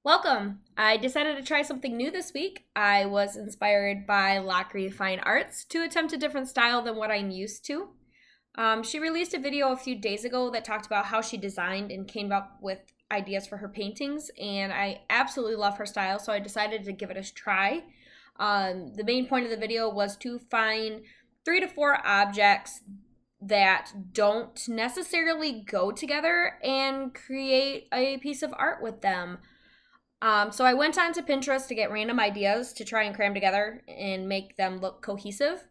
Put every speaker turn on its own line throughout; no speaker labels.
Welcome! I decided to try something new this week. I was inspired by Lockery Fine Arts to attempt a different style than what I'm used to. She released a video a few days ago that talked about how she designed and came up with ideas for her paintings, and I absolutely love her style, so I decided to give it a try. The main point of the video was to find 3 to 4 objects that don't necessarily go together and create a piece of art with them. So I went onto Pinterest to get random ideas to try and cram together and make them look cohesive.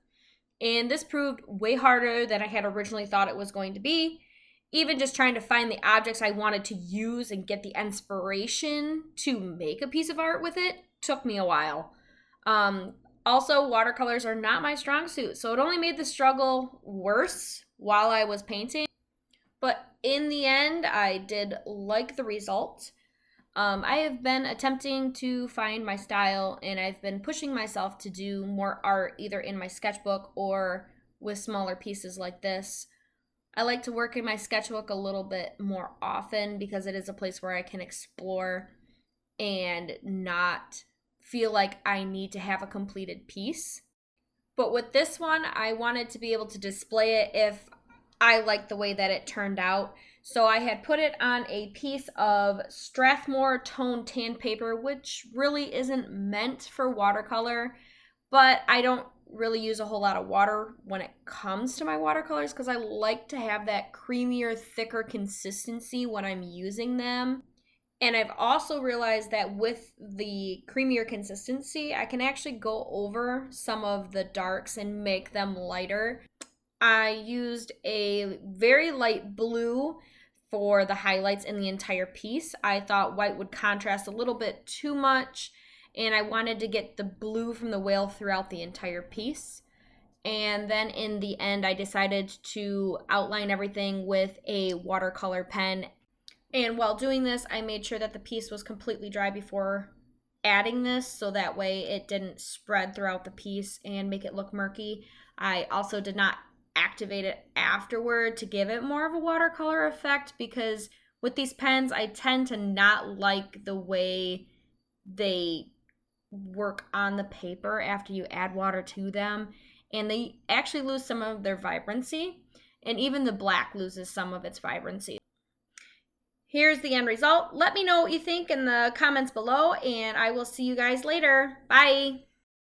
And this proved way harder than I had originally thought it was going to be. Even just trying to find the objects I wanted to use and get the inspiration to make a piece of art with it took me a while. Also, watercolors are not my strong suit, so it only made the struggle worse while I was painting. But in the end, I did like the result. I have been attempting to find my style, and I've been pushing myself to do more art either in my sketchbook or with smaller pieces like this. I like to work in my sketchbook a little bit more often because it is a place where I can explore and not feel like I need to have a completed piece. But with this one, I wanted to be able to display it if I liked the way that it turned out. So I had put it on a piece of Strathmore toned tan paper, which really isn't meant for watercolor, but I don't really use a whole lot of water when it comes to my watercolors because I like to have that creamier, thicker consistency when I'm using them. And I've also realized that with the creamier consistency, I can actually go over some of the darks and make them lighter. I used a very light blue for the highlights in the entire piece. I thought white would contrast a little bit too much, and I wanted to get the blue from the whale throughout the entire piece. And then in the end, I decided to outline everything with a watercolor pen. And while doing this, I made sure that the piece was completely dry before adding this, so that way it didn't spread throughout the piece and make it look murky. I also did not activate it afterward to give it more of a watercolor effect because with these pens, I tend to not like the way they work on the paper after you add water to them, and they actually lose some of their vibrancy, and even the black loses some of its vibrancy. Here's the end result. Let me know what you think in the comments below, and I will see you guys later. Bye!